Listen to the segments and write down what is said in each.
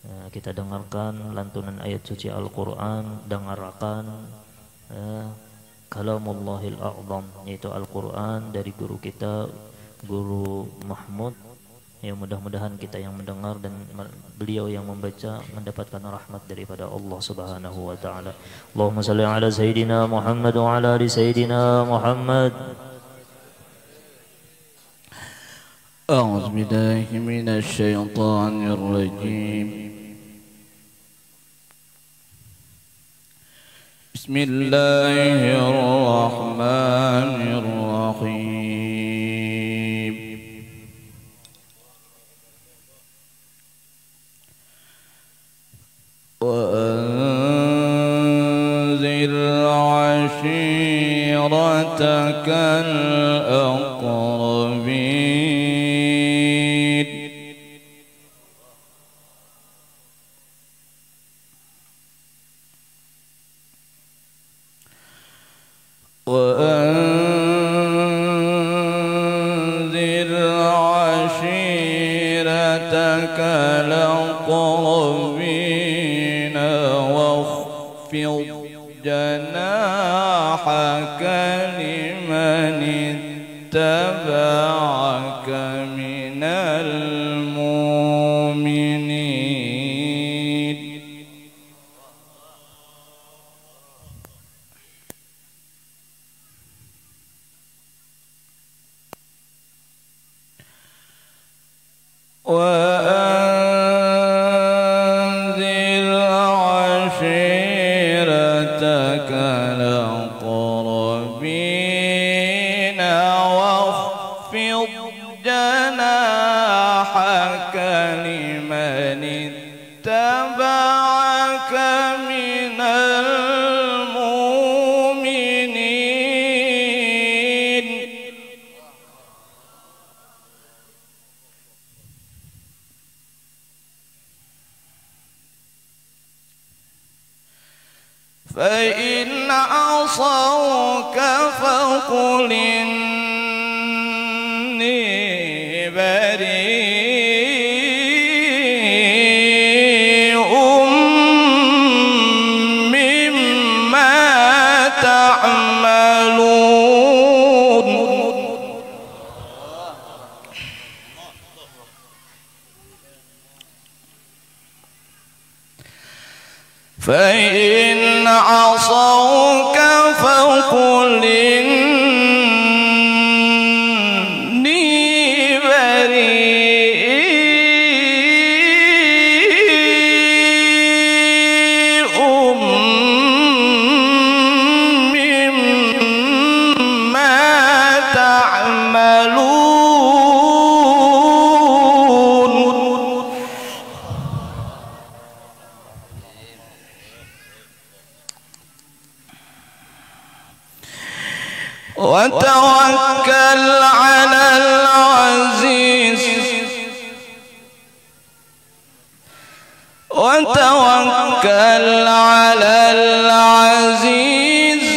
kita dengarkan lantunan ayat suci Al-Quran, dengarkan Kalamullahil A'zam, yaitu Al-Quran dari guru kita, Guru Mahmud. Ya, mudah-mudahan kita yang mendengar dan beliau yang membaca mendapatkan rahmat daripada Allah Subhanahu wa taala. Allahumma shalli ala sayidina Muhammad wa ala ali sayidina Muhammad. A'udzu billahi minasy syaithanir rajim. Bismillahirrahmanirrahim. وأنذر عشيرتك الأقربين. وأنذر عشيرتك الأقربين واخفض جناحك لمن اتبعك من المؤمنين. وأنذر عشيرتك الأقربين واخفض جناحك لمن اتبعك من المؤمنين. فإن عصوك فقل إني بريء مما تعملون. فإن عصوك فقل إني بريء مما تعملون. وتوكل على العزيز وتوكل على العزيز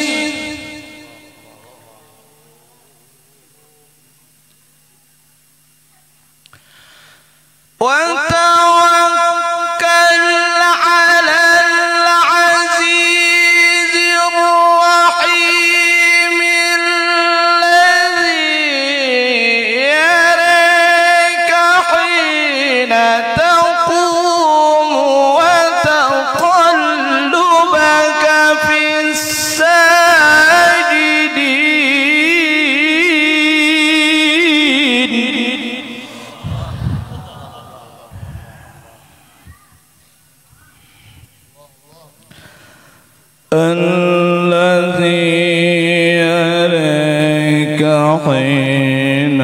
وتوكل على العزيز الرحيم الذي يراك حين تقوم وتقلبك في الساجدين. الذي يراك حين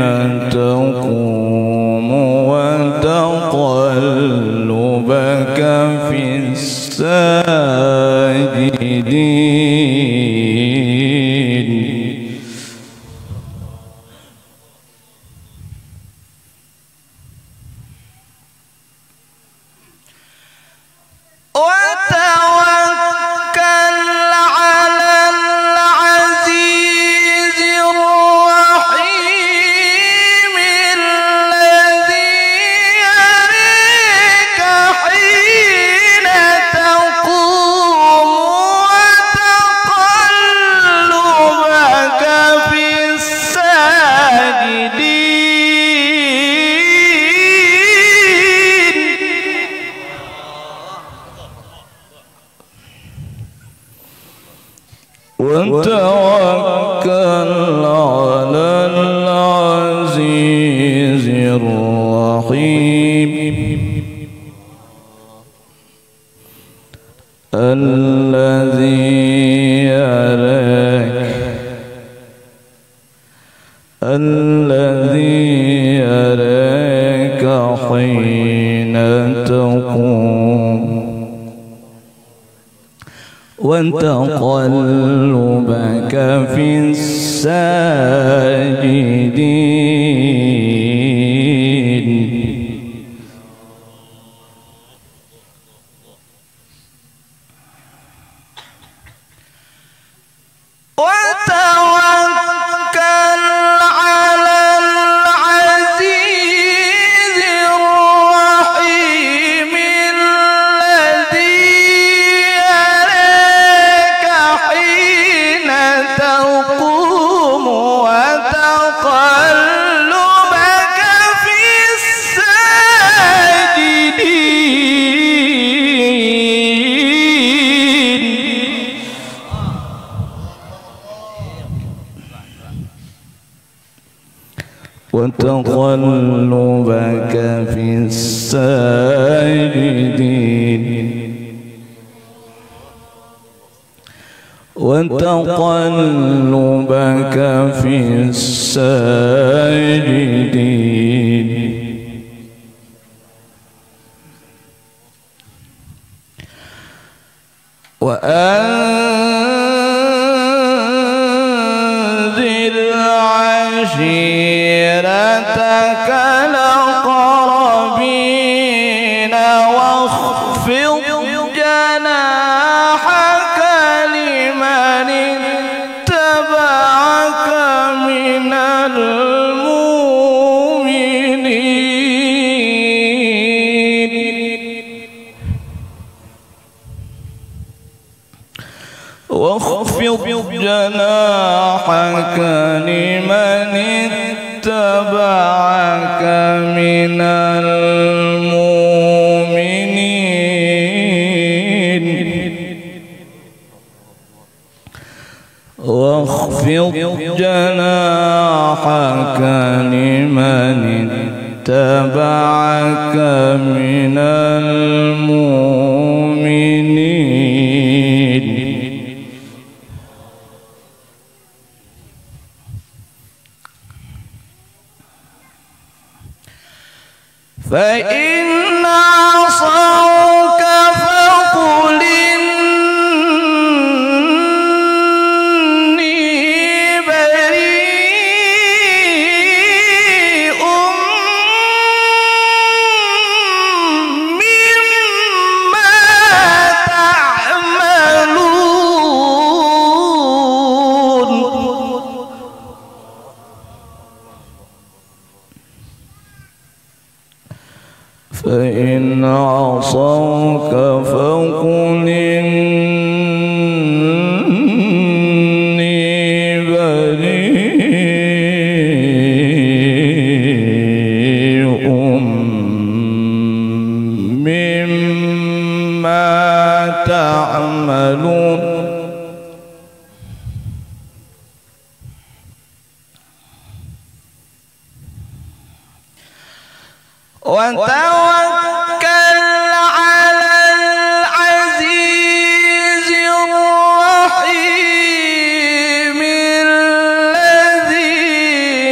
تقوم وتقلبك في الساجدين. وتوكل على العزيز الرحيم الذي يراك حين وتوكل على العزيز الرحيم الذي يراك حين تقوم وتقلبك في الساجدين وتوكل على العزيز الرحيم الذي يراك حين تقوم وتقلبك في الساجدين وتقلبك في الساجدين وتقلبك في الساجدين وأنذر عشيرتك الأقربين واخفض جناحك لمن اتبعك من المؤمنين واخفض جناحك لمن اتبعك من المؤمنين واخفض جناحك لمن اتبعك من المؤمنين فإن عصوك فقل إني بريء مما تعملون فإن عصوك فقل إني بريء مما تعملون وتوكل على العزيز الرحيم الذي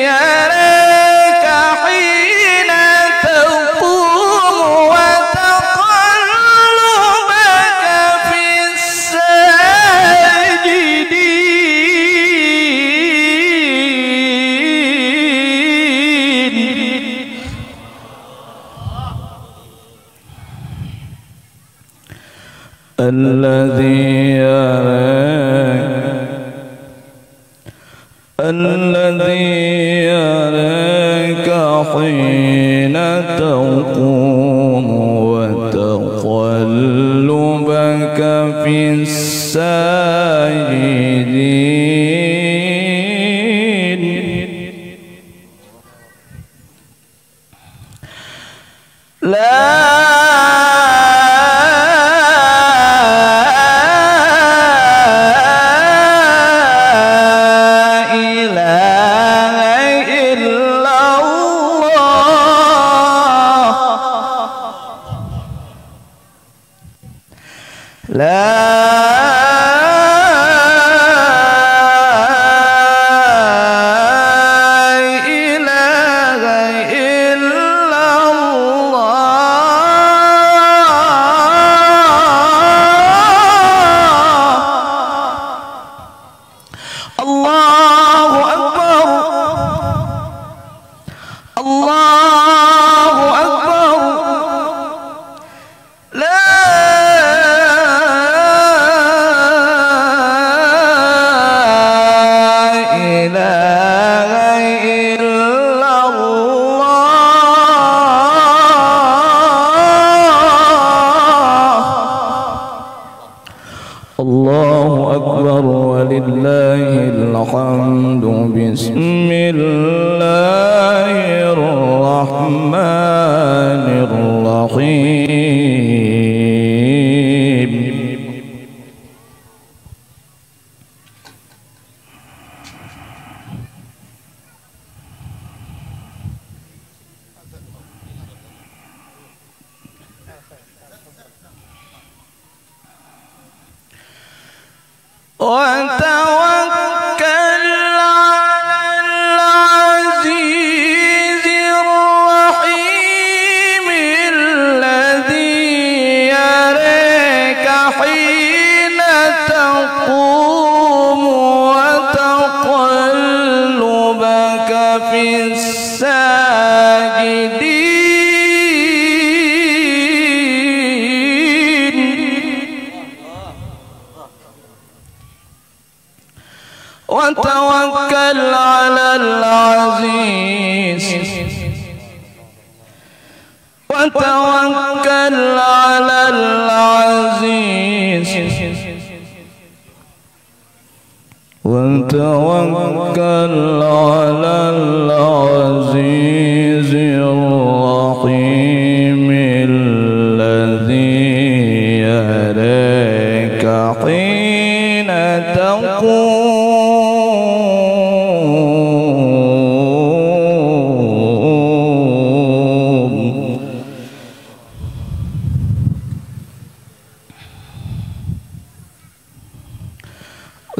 يراك حين تقوم وتقلبك في الساجدين الذي يراك حين تقوم وتقلبك في الساجدين لا وتوكل على العزيز وتوكل على العزيز وتوكل على العزيز الرحيم الذي يراك حين تقوم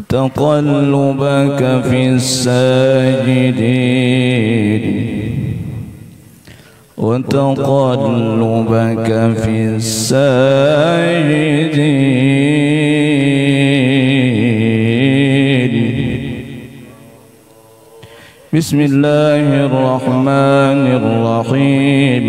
تقلبك في الساجدين وتقلبك في الساجدين. بسم الله الرحمن الرحيم.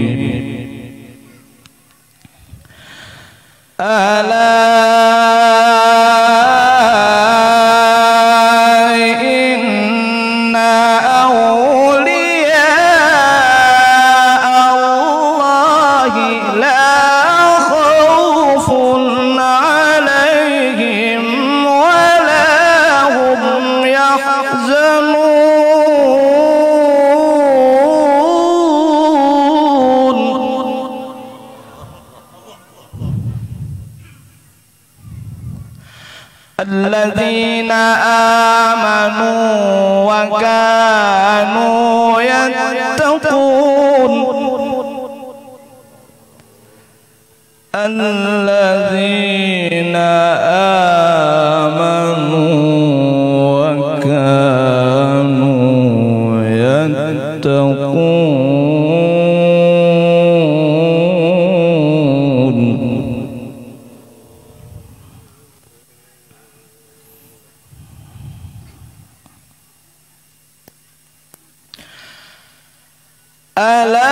الذين آمنوا وكانوا يتقون الذين آمنوا وكانوا يتقون. ألا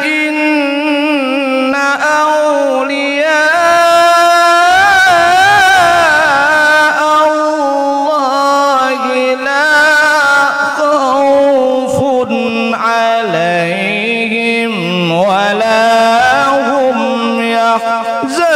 إن أولياء الله لا خوف عليهم ولا هم يحزنون.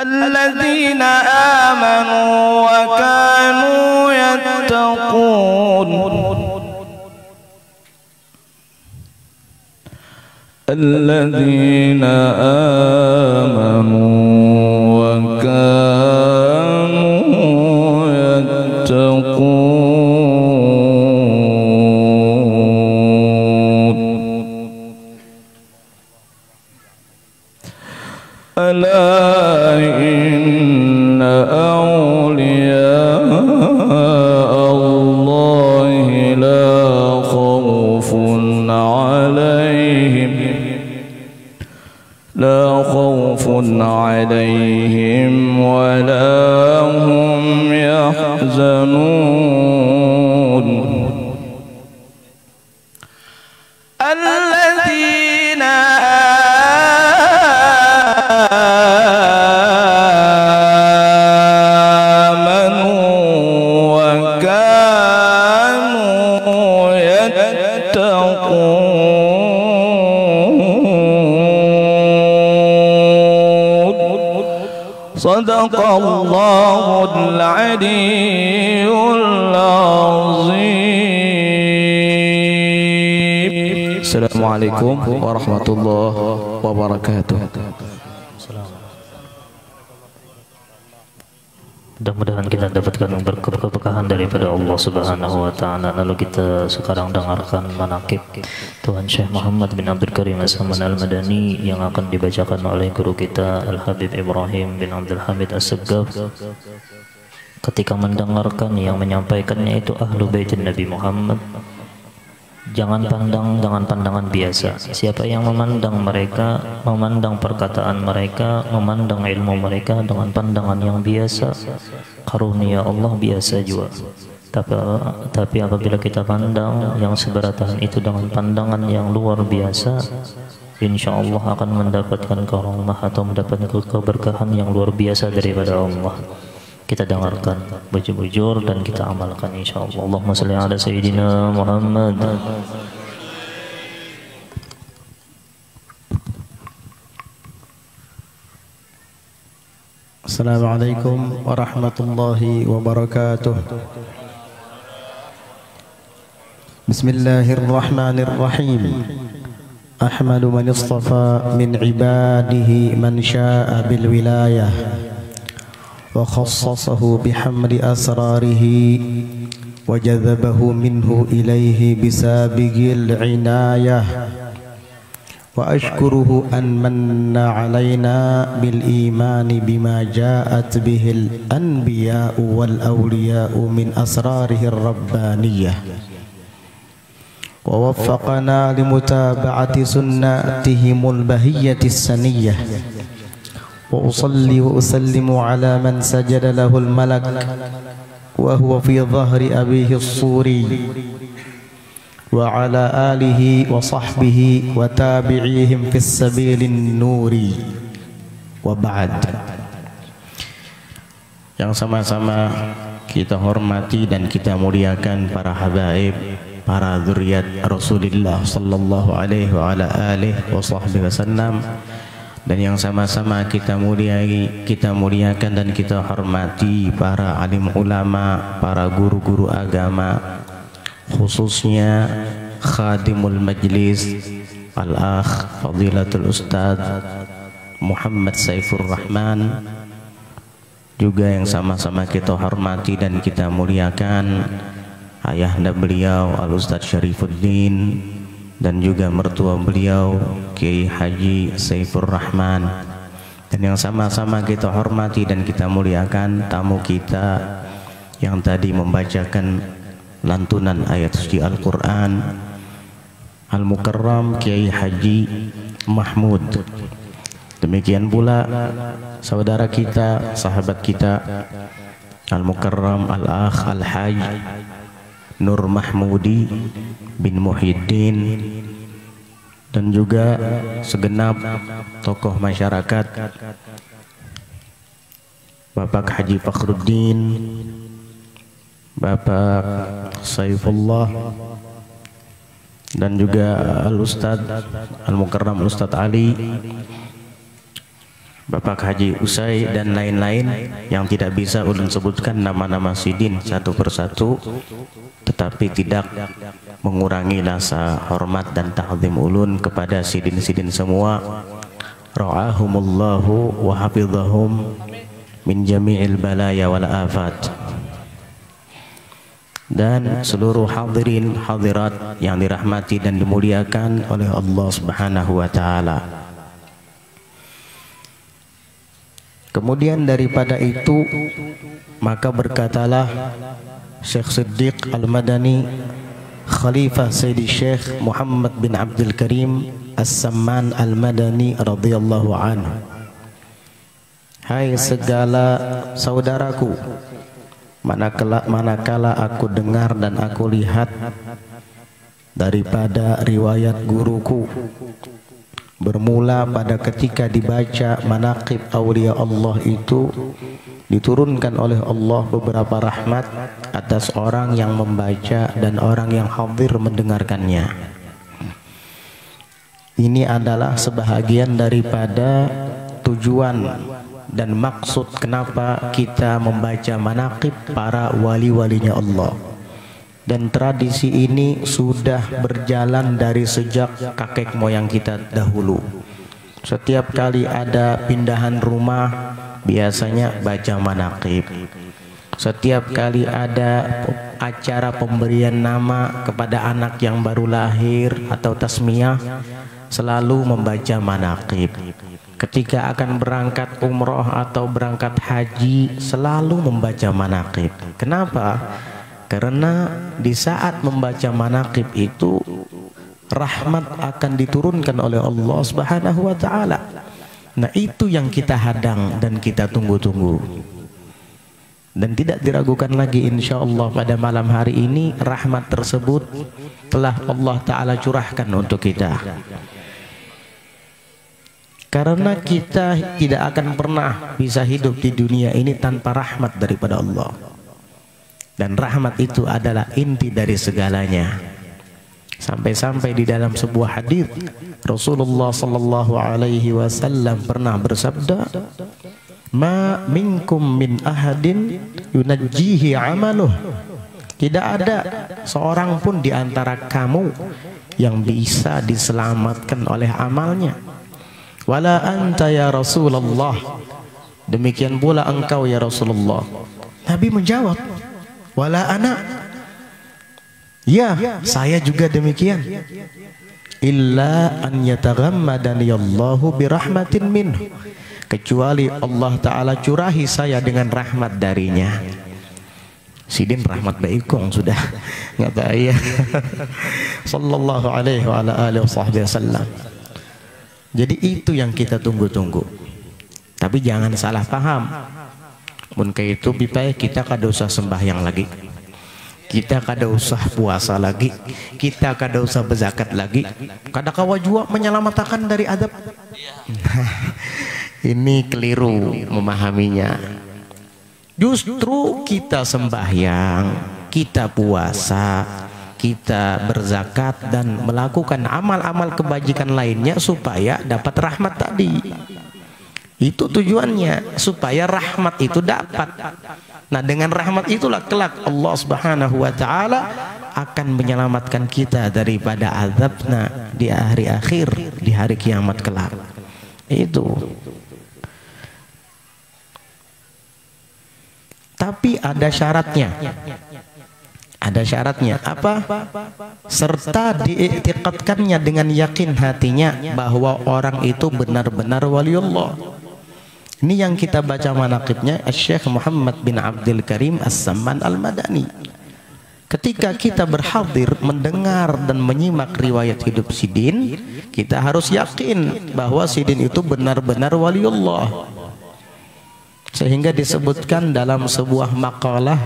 الذين آمنوا وكانوا يتقون الذين آمنوا وكانوا ولا هم يحزنون الذين صدق الله العلي العظيم. السلام عليكم ورحمة الله وبركاته. Mudah-mudahan kita dapatkan keberkahan daripada Allah Subhanahu wa taala. Lalu kita sekarang dengarkan manaqib Tuan Syekh Muhammad bin Abdul Karim As-Samman Al-Madani yang akan dibacakan oleh guru kita Al-Habib Ibrahim bin Abdul Hamid As-Saggaf. Ketika mendengarkan yang menyampaikannya itu Ahlu Baitin Nabi Muhammad, jangan pandang dengan pandangan biasa. Siapa yang memandang mereka, memandang perkataan mereka, memandang ilmu mereka dengan pandangan yang biasa, karunia Allah biasa juga. Tapi apabila kita pandang yang seberatan itu dengan pandangan yang luar biasa, insya Allah akan mendapatkan karamah atau mendapatkan keberkahan yang luar biasa daripada Allah. Kita dengarkan bujur-bujur dan kita amalkan insyaallah. Allahumma shalli ala sayyidina Muhammad. Assalamualaikum warahmatullahi wabarakatuh. Bismillahirrahmanirrahim. Ahmadu man istafa min ibadihi man syaa bil wilayah wa khassasahu bihamdi asrarihi wa jadhabahu minhu ilayhi bisabiqil inayah wa ashkuruhu an manna alayna bil imani bima ja'at bihil anbiya'u wal awliya'u min asrarihi rabbaniyah wa waffaqana limutaba'ati sunnatihimul bahiyyatis saniyah. وأصلي وأسلم على من سجد له الملك وهو في ظهر أبيه الصوري وعلى آله وصحبه وتابعيهم في السبيل النوري وبعد. Yang sama-sama kita hormati dan kita muliakan para habaib, para zuriat Rasulullah sallallahu alaihi wa ala alihi wa sahbihi wasallam, dan yang sama-sama kita muliakan dan kita hormati para alim ulama, para guru-guru agama, khususnya khadimul majlis al-akh fadilatul ustadz Muhammad Saifur Rahman, juga yang sama-sama kita hormati dan kita muliakan ayahanda beliau al-Ustadz Syarifuddin dan juga mertua beliau Kiai Haji Saifur Rahman, dan yang sama-sama kita hormati dan kita muliakan tamu kita yang tadi membacakan lantunan ayat suci Al-Quran, Al-Mukarram Kiai Haji Mahmud. Demikian pula saudara kita, sahabat kita Al-Mukarram Al-Akh Al-Haj Nur Mahmudi bin Muhyiddin, dan juga segenap tokoh masyarakat, Bapak Haji Fakhruddin, Bapak Saifullah, dan juga Al-Ustadz Al-Mukarram Al-Ustadz Ali, Bapak Haji Usai, dan lain-lain yang tidak bisa ulun sebutkan nama-nama sidin satu persatu, tetapi tidak mengurangi rasa hormat dan ta'zim ulun kepada sidin-sidin semua. Ra'ahumullahu wa hafizahum min jami'il balaya wal afat. Dan seluruh hadirin hadirat yang dirahmati dan dimuliakan oleh Allah Subhanahu wa taala. Kemudian daripada itu, maka berkatalah Syekh Siddiq Al-Madani, Khalifah Sayyidi Syekh Muhammad bin Abdul Karim As-Samman Al-Madani radhiyallahu anhu, hai segala saudaraku, manakala aku dengar dan aku lihat daripada riwayat guruku, bermula pada ketika dibaca manaqib aulia Allah itu diturunkan oleh Allah beberapa rahmat atas orang yang membaca dan orang yang hadir mendengarkannya. Ini adalah sebahagian daripada tujuan dan maksud kenapa kita membaca manaqib para wali-walinya Allah. Dan tradisi ini sudah berjalan dari sejak kakek moyang kita dahulu. Setiap kali ada pindahan rumah biasanya baca manaqib. Setiap kali ada acara pemberian nama kepada anak yang baru lahir atau tasmiyah selalu membaca manaqib. Ketika akan berangkat umroh atau berangkat haji selalu membaca manaqib. Kenapa? Karena di saat membaca manaqib itu rahmat akan diturunkan oleh Allah Subhanahu wa taala. Nah, itu yang kita hadang dan kita tunggu-tunggu. Dan tidak diragukan lagi insyaallah pada malam hari ini rahmat tersebut telah Allah taala curahkan untuk kita. Karena kita tidak akan pernah bisa hidup di dunia ini tanpa rahmat daripada Allah. Dan rahmat itu adalah inti dari segalanya. Sampai-sampai di dalam sebuah hadis Rasulullah sallallahu alaihi wasallam pernah bersabda, "Ma minkum min ahadin yunajjihi amaluh." Tidak ada seorang pun di antara kamu yang bisa diselamatkan oleh amalnya. Wala anta ya Rasulullah. Demikian pula engkau ya Rasulullah. Nabi menjawab, wala ana. Ya, saya juga demikian. Illa an yataghammadani Allahu birahmatin minhu. Kecuali Allah taala curahi saya dengan rahmat darinya. Sidin rahmat baikong sudah enggak bahaya. Sallallahu alaihi wa ala alihi wasallam. Jadi itu yang kita tunggu-tunggu. Tapi jangan salah paham. Mun kayak itu bipai kita kada usah sembahyang lagi. Kita kada usah puasa lagi. Kita kada usah berzakat lagi. Kada kawa jua menyelamatkan dari adab. Ini keliru memahaminya. Justru kita sembahyang, kita puasa, kita berzakat dan melakukan amal-amal kebajikan lainnya supaya dapat rahmat tadi. Itu tujuannya, supaya rahmat itu dapat. Nah, dengan rahmat itulah kelak Allah Subhanahu wa taala akan menyelamatkan kita daripada azabnya di hari akhir, di hari kiamat kelak. Itu. Tapi ada syaratnya. Ada syaratnya apa? Serta diiktikadkannya dengan yakin hatinya bahwa orang itu benar-benar waliullah. Ini yang kita baca manaqibnya Syekh Muhammad bin Abdul Karim As-Samman Al-Madani. Ketika kita berhadir mendengar dan menyimak riwayat hidup Sidin, kita harus yakin bahwa Sidin itu benar-benar waliullah. Sehingga disebutkan dalam sebuah makalah,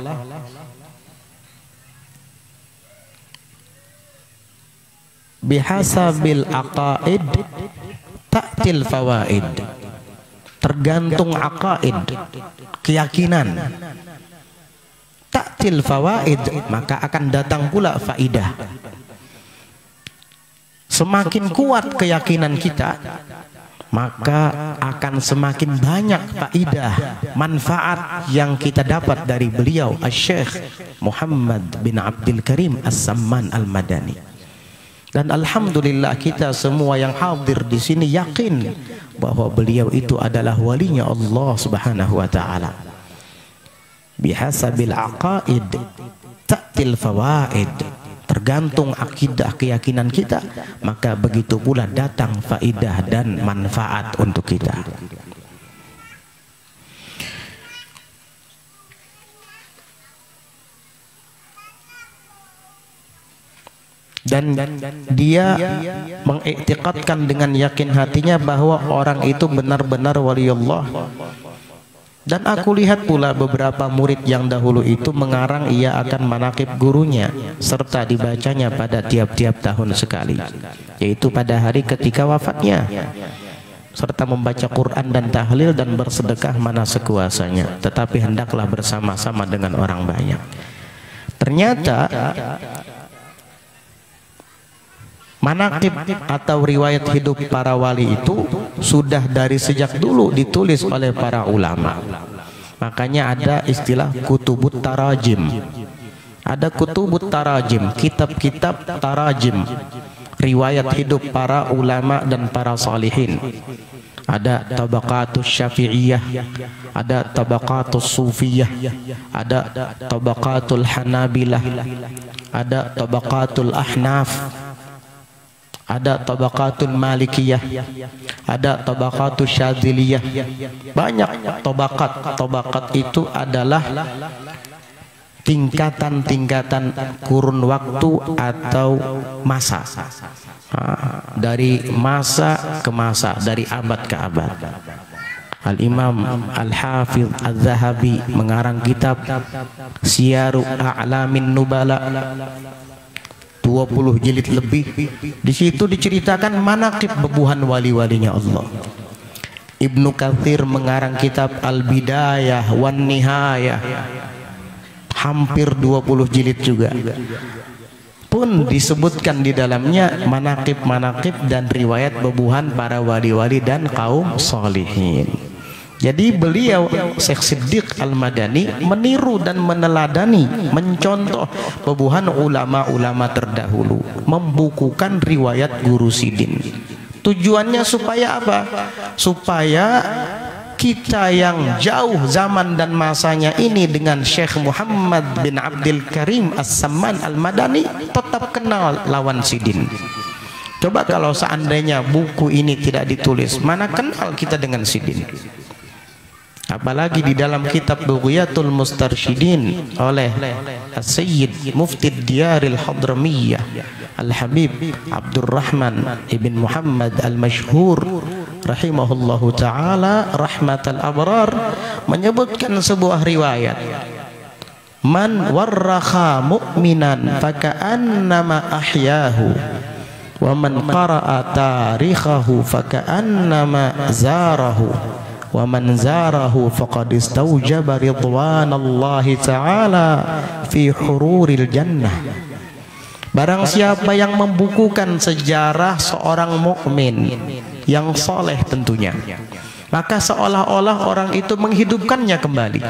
bihasabil aqaid ta'til fawaid. Tergantung aqaid, keyakinan, ta'til fawaid, maka akan datang pula faidah. Semakin kuat keyakinan kita, maka akan semakin banyak faidah, manfaat yang kita dapat dari beliau Syekh Muhammad bin Abdul Karim As-Samman Al-Madani. Dan alhamdulillah kita semua yang hadir di sini yakin bahwa beliau itu adalah walinya Allah Subhanahu wa taala. Bihasabil aqaid ta'til fawaid. Tergantung akidah keyakinan kita, maka begitu pula datang faidah dan manfaat untuk kita. Dan dia mengiktikadkan dengan yakin hatinya bahwa orang itu benar-benar waliullah Dan aku lihat pula beberapa murid yang dahulu itu mengarang ia akan manaqib gurunya serta dibacanya pada tiap-tiap tahun sekali, yaitu pada hari ketika wafatnya, serta membaca Quran dan tahlil dan bersedekah mana sekuasanya, tetapi hendaklah bersama-sama dengan orang banyak. Ternyata manaqib atau riwayat hidup para wali itu sudah dari sejak dulu ditulis oleh para ulama. Makanya ada istilah kutubut tarajim. Ada kutubut tarajim, kitab-kitab tarajim, riwayat hidup para ulama dan para salihin. Ada tabaqatus syafi'iyah, ada tabaqatus sufiyah, ada tabaqatul hanabilah, ada tabaqatul ahnaf, ada tabaqatul malikiyah, ada tabaqatul syadziliyah. Banyak tabakat. Tabakat itu adalah tingkatan-tingkatan kurun waktu atau masa, dari masa ke masa, dari abad ke abad. Al-Imam Al-Hafidh Al-Zahabi mengarang kitab Syiaru A'lamin Nubala, 20 jilid lebih. Di situ diceritakan manaqib bebuhan wali-walinya Allah. Ibnu Katsir mengarang kitab Al-Bidayah wan Nihayah, hampir 20 jilid juga. Pun disebutkan di dalamnya manaqib-manaqib dan riwayat bebuhan para wali-wali dan kaum sholihin. Jadi beliau Syekh Siddiq Al-Madani meniru dan meneladani, mencontoh bebuhan ulama-ulama terdahulu, membukukan riwayat Guru Sidin. Tujuannya supaya apa? Supaya kita yang jauh zaman dan masanya ini dengan Syekh Muhammad bin Abdul Karim As-Samman Al-Madani tetap kenal lawan Sidin. Coba kalau seandainya buku ini tidak ditulis, mana kenal kita dengan Sidin? Apalagi di dalam kitab Bughiyatul Mustarsyidin oleh Sayyid Mufti Diyaril Hadramiyah Al-Habib Abdurrahman ibn Muhammad Al-Mashhur rahimahullahu ta'ala rahmatal abrar menyebutkan sebuah riwayat, man warrakha mu'minan faka'annama ahyahu wa man qara'a tarikhahu faka'annama zarahu wa man zarahu faqad istawjaba ridwanallahi ta'ala fi hururil jannah. Barang siapa yang membukukan sejarah seorang mukmin yang soleh tentunya, maka seolah-olah orang itu menghidupkannya kembali.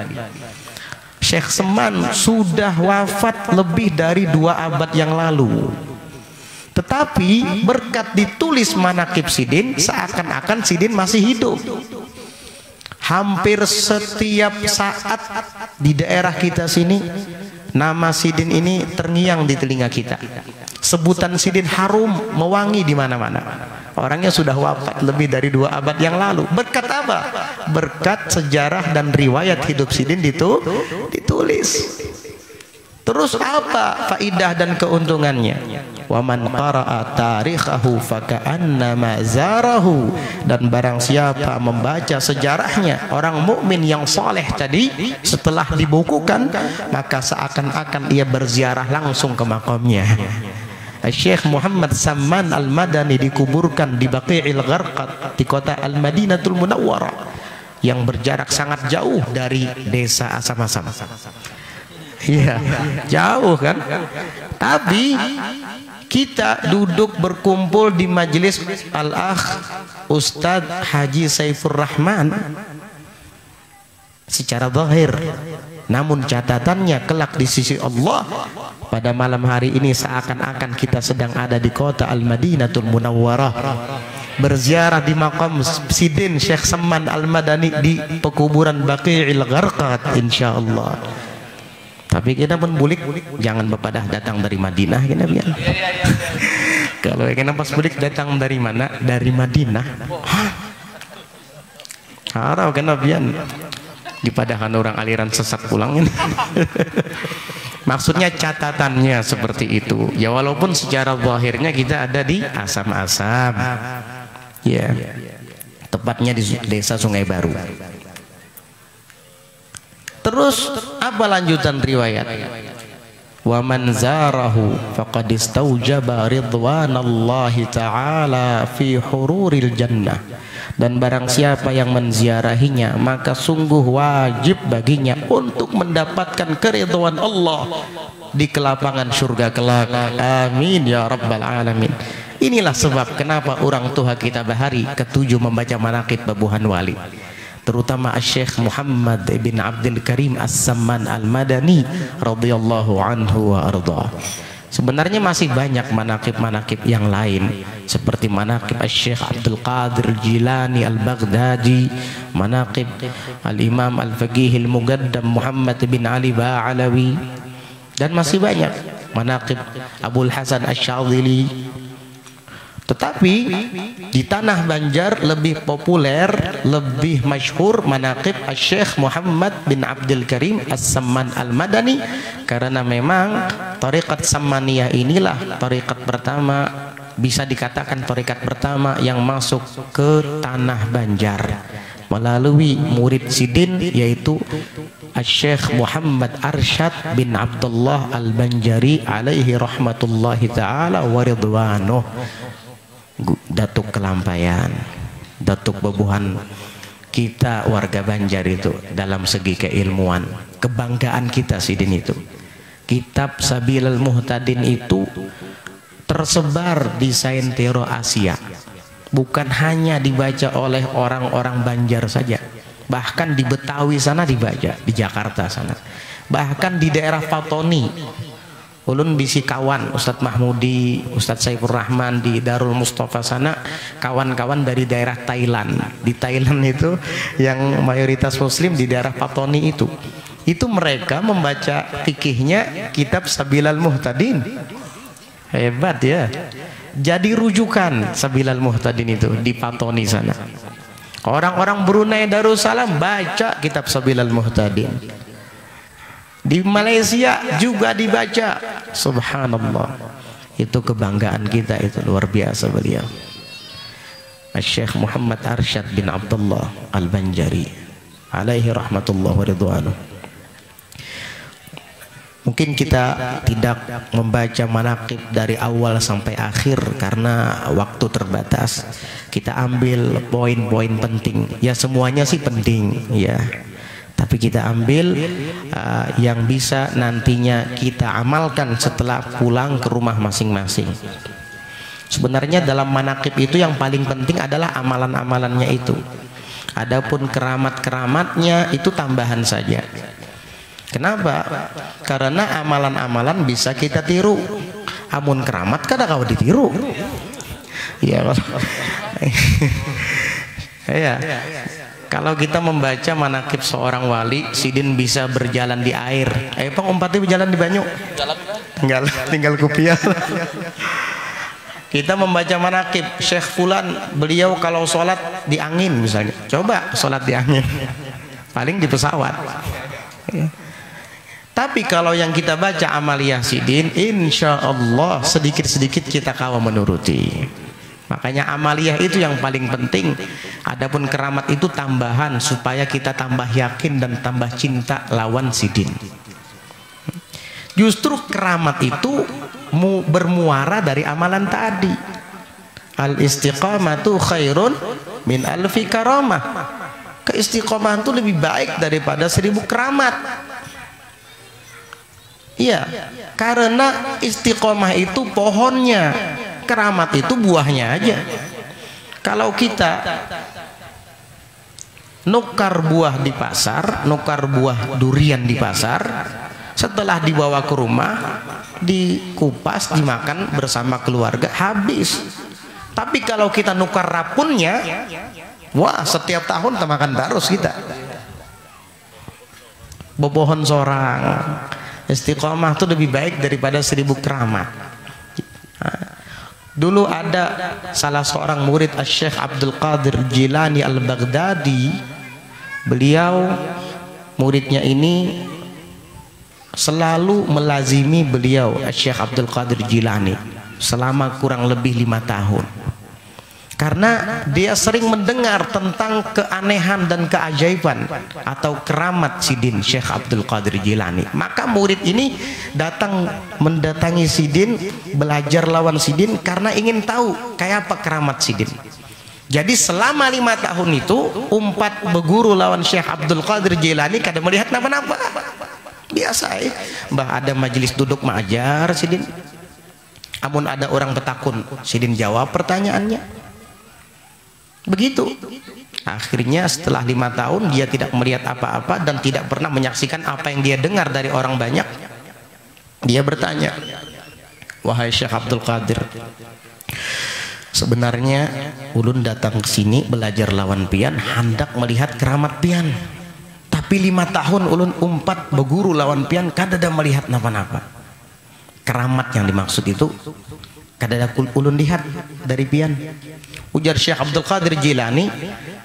Syekh Seman sudah wafat lebih dari 2 abad yang lalu, tetapi berkat ditulis manaqib Sidin, seakan-akan Sidin masih hidup. Hampir setiap saat di daerah kita sini nama Sidin ini terngiang di telinga kita. Sebutan Sidin harum mewangi di mana-mana. Orangnya sudah wafat lebih dari 2 abad yang lalu. Berkat apa? Berkat sejarah dan riwayat hidup Sidin ditulis. Terus apa faidah dan keuntungannya? Wa man qara'a tarikhahu faka'annama zarahu, dan barang siapa membaca sejarahnya orang mukmin yang soleh tadi setelah dibukukan, maka seakan-akan ia berziarah langsung ke makamnya. Syekh Muhammad Samman Al-Madani dikuburkan di Baqi'il Gharqad di kota Al-Madinatul Munawwarah yang berjarak sangat jauh dari desa Asam-Asam. Iya, jauh kan? Tapi kita duduk berkumpul di majelis Al-Akh Ustadz Haji Saifur Rahman secara zahir, namun catatannya kelak di sisi Allah pada malam hari ini seakan-akan kita sedang ada di kota Al-Madinatul Munawwarah, berziarah di makam Sidin Syekh Seman Al-Madani di pekuburan Baqi'il Gharqad insyaallah. Tapi kita pun bulik, jangan bepadah datang dari Madinah kita biar. Kalau ingin pas bulik datang dari mana? Dari Madinah. Harap kan biar dipadahkan orang aliran sesat pulang ini. Maksudnya catatannya seperti itu. Ya walaupun secara zahirnya kita ada di Asam-Asam. Ya. Tepatnya di desa Sungai Baru. Terus apa lanjutan riwayat? Wa man zarahu faqad istaujaba ridwanallahi ta'ala fi hururil jannah. Dan barang siapa yang menziarahinya, maka sungguh wajib baginya untuk mendapatkan keridhaan Allah di kelapangan surga kelak. Amin ya rabbal alamin. Inilah sebab kenapa orang tua kita bahari ketujuh membaca manaqib babuhan wali, terutama Syekh Muhammad bin Abdul Karim As-Samman Al-Madani radhiyallahu anhu wa arda. Sebenarnya masih banyak manaqib-manaqib yang lain seperti manaqib Syekh Abdul Qadir Jilani Al-Baghdadi, manaqib Al-Imam Al-Faqih Al-Mugaddam Muhammad bin Ali Ba'alawi, dan masih banyak manaqib Abul Hasan Asy-Syadzili. Tetapi di tanah Banjar lebih populer, lebih masyhur manaqib Syekh Muhammad bin Abdul Karim As-Samman Al-Madani, karena memang tariqat Sammaniyah inilah tariqat pertama, bisa dikatakan tariqat pertama yang masuk ke tanah Banjar melalui murid sidin, yaitu Syekh Muhammad Arsyad bin Abdullah Al-Banjari alaihi rahmatullahi ta'ala wa ridwanuh. Datuk Kelampayan, datuk babuhan kita warga Banjar itu dalam segi keilmuan, kebanggaan kita sidin itu. Kitab Sabilul Muhtadin itu tersebar di seantero Asia, bukan hanya dibaca oleh orang-orang Banjar saja, bahkan di Betawi sana dibaca, di Jakarta sana, bahkan di daerah Fatoni. Ulun bisi kawan Ustadz Mahmudi, Ustadz Saifur Rahman di Darul Mustafa sana, kawan-kawan dari daerah Thailand. Di Thailand itu yang mayoritas muslim di daerah Patoni itu mereka membaca fikihnya kitab Sabilal Muhtadin. Hebat ya. Jadi rujukan Sabilal Muhtadin itu di Patoni sana. Orang-orang Brunei Darussalam baca kitab Sabilal Muhtadin. Di Malaysia juga dibaca. Subhanallah. Itu kebanggaan kita, itu luar biasa beliau. Syekh Muhammad Arsyad bin Abdullah Al-Banjari alaihi rahmatullah wa ridwanuh. Mungkin kita tidak membaca manaqib dari awal sampai akhir karena waktu terbatas. Kita ambil poin-poin penting. Ya semuanya sih penting ya. Tapi kita ambil yang bisa nantinya kita amalkan setelah pulang ke rumah masing-masing. Sebenarnya dalam manaqib itu yang paling penting adalah amalan-amalannya itu. Adapun keramat-keramatnya itu tambahan saja. Kenapa? Karena amalan-amalan bisa kita tiru. Amun keramat kada kau ditiru. Iya. Ya. Kalau kita membaca manaqib seorang wali, sidin bisa berjalan di air. Ayo Pang, umpatnya berjalan di banyu. Tinggal kupiah. Kita membaca manaqib Syekh Fulan, beliau kalau sholat di angin misalnya. Coba sholat di angin. Paling di pesawat. Tapi kalau yang kita baca amaliyah sidin, insya Allah sedikit-sedikit kita kawa menuruti. Makanya amaliyah itu yang paling penting. Adapun keramat itu tambahan supaya kita tambah yakin dan tambah cinta lawan sidin. Justru keramat itu bermuara dari amalan tadi. Al istiqamatu khairun min alfi karamah. Keistiqomahan itu lebih baik daripada 1000 keramat. Iya, karena istiqomah itu pohonnya. Keramat itu buahnya aja. Kalau kita nukar buah di pasar, nukar buah durian di pasar, setelah dibawa ke rumah, dikupas, dimakan bersama keluarga, habis. Tapi kalau kita nukar rapunnya, wah setiap tahun kita makan terus kita. Bobohon seorang. Istiqomah itu lebih baik daripada 1000 keramat. Dulu ada salah seorang murid Syekh Abdul Qadir Jilani Al-Baghdadi. Beliau muridnya ini selalu melazimi beliau Syekh Abdul Qadir Jilani selama kurang lebih 5 tahun. karena dia sering mendengar tentang keanehan dan keajaiban atau keramat Sidin Syekh Abdul Qadir Jilani. Maka murid ini datang mendatangi Sidin, belajar lawan Sidin karena ingin tahu kayak apa keramat Sidin. Jadi selama 5 tahun itu umpat berguru lawan Syekh Abdul Qadir Jilani kada melihat napa-napa. Biasa ya. Mbah ada majelis duduk mengajar Sidin. Amun ada orang bertakun, Sidin jawab pertanyaannya. Begitu. Akhirnya setelah 5 tahun dia tidak melihat apa-apa dan tidak pernah menyaksikan apa yang dia dengar dari orang banyak. Dia bertanya, wahai Syekh Abdul Qadir, sebenarnya ulun datang ke sini belajar lawan pian hendak melihat keramat pian. Tapi 5 tahun ulun umpat berguru lawan pian kada ada melihat napa-napa. Keramat yang dimaksud itu kada ada ulun lihat dari pian. Ujar Syekh Abdul Qadir Jilani,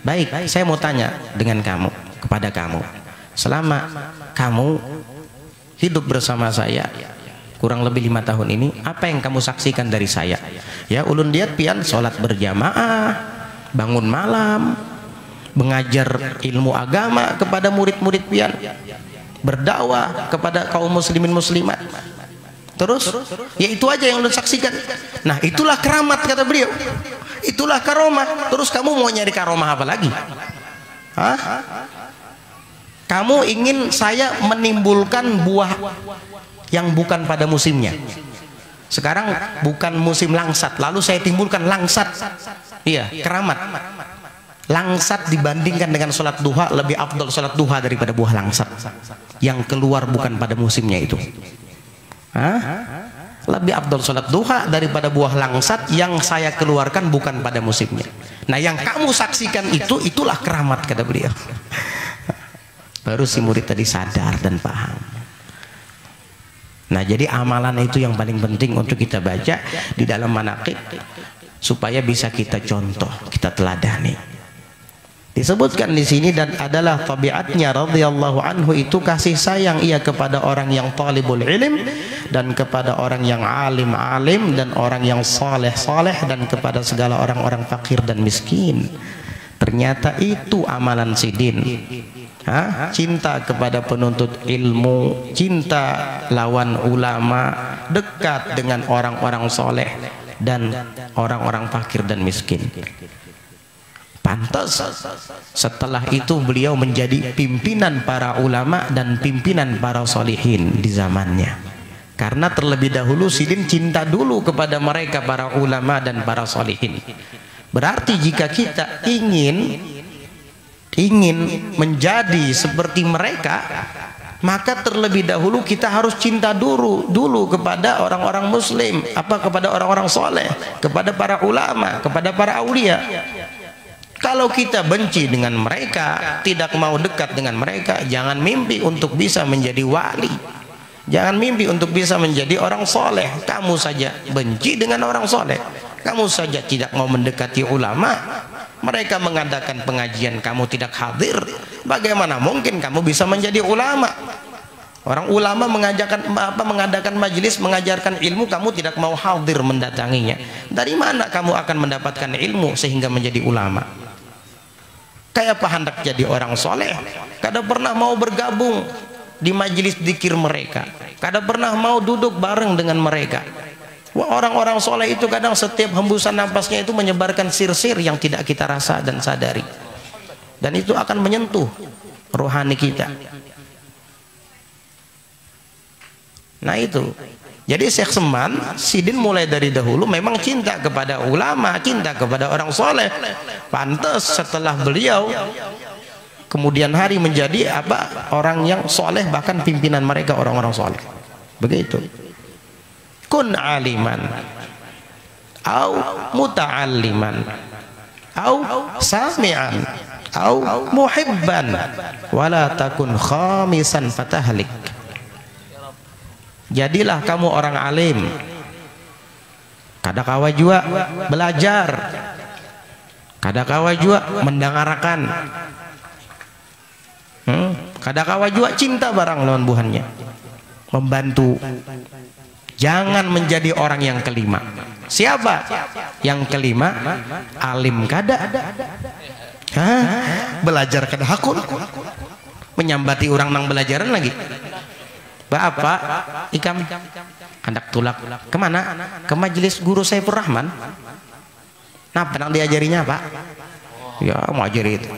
baik, saya mau tanya dengan kamu, kepada kamu, selama kamu hidup bersama saya kurang lebih 5 tahun ini, apa yang kamu saksikan dari saya? Ya, ulun lihat pian sholat berjamaah, bangun malam, mengajar ilmu agama kepada murid-murid pian, berdakwah kepada kaum muslimin muslimat. Terus, ya itu aja yang ulun saksikan. Nah, itulah keramat kata beliau. Itulah karomah. Terus kamu mau nyari karomah apa lagi? Hah? Kamu ingin saya menimbulkan buah yang bukan pada musimnya. Sekarang bukan musim langsat, lalu saya timbulkan langsat. Iya, keramat. Langsat dibandingkan dengan sholat duha, lebih afdal sholat duha daripada buah langsat yang keluar bukan pada musimnya itu. Hah? Lebih afdal sholat duha daripada buah langsat yang saya keluarkan bukan pada musimnya. Nah, yang kamu saksikan itu, itulah keramat kata beliau. Baru si murid tadi sadar dan paham. Nah, jadi amalan itu yang paling penting untuk kita baca di dalam manaqib supaya bisa kita contoh, kita teladani. Disebutkan di sini dan adalah tabiatnya radhiyallahu anhu itu kasih sayang ia kepada orang yang talibul ilm dan kepada orang yang alim dan orang yang saleh dan kepada segala orang-orang fakir dan miskin. Ternyata itu amalan Sidin. Cinta kepada penuntut ilmu, cinta lawan ulama, dekat dengan orang-orang soleh dan orang-orang fakir dan miskin. Pantas setelah itu beliau menjadi pimpinan para ulama dan pimpinan para solihin di zamannya. Karena terlebih dahulu Sidin cinta dulu kepada mereka para ulama dan para solihin. Berarti jika kita ingin menjadi seperti mereka, maka terlebih dahulu kita harus cinta dulu kepada orang-orang muslim, kepada orang-orang soleh, kepada para ulama, kepada para aulia. Kalau kita benci dengan mereka, tidak mau dekat dengan mereka, jangan mimpi untuk bisa menjadi wali, jangan mimpi untuk bisa menjadi orang soleh. Kamu saja benci dengan orang soleh, kamu saja tidak mau mendekati ulama, mereka mengadakan pengajian kamu tidak hadir, bagaimana mungkin kamu bisa menjadi ulama? Orang ulama mengadakan majelis mengajarkan ilmu, kamu tidak mau hadir mendatanginya. Dari mana kamu akan mendapatkan ilmu sehingga menjadi ulama? Kayak apa hendak jadi orang soleh, kada pernah mau bergabung di majelis zikir mereka, kada pernah mau duduk bareng dengan mereka. Orang-orang soleh itu kadang setiap hembusan napasnya itu menyebarkan sir-sir yang tidak kita rasa dan sadari, dan itu akan menyentuh rohani kita. Nah itu, jadi Syekh Seman Sidin mulai dari dahulu memang cinta kepada ulama, cinta kepada orang soleh. Pantas setelah beliau kemudian hari menjadi orang yang soleh, bahkan pimpinan mereka orang-orang soleh. Begitu. Kun aliman, au muta'alliman, au sami'an, au muhibban, wala takun khamisan fatahlik. Jadilah kamu orang alim, kada kawa juga belajar, kada kawa juga mendengarkan, kada kawa juga cinta barang lawan buhannya, membantu. Jangan menjadi orang yang kelima. Siapa? Yang kelima, alim kada. Hah? Belajar kada hakun. Menyambati orang nang belajaran lagi. Bapak ikam hendak tulak kemana? Ke majelis guru Saifur Rahman. Nah, penang diajarinya Pak? Ya mau ajari itu.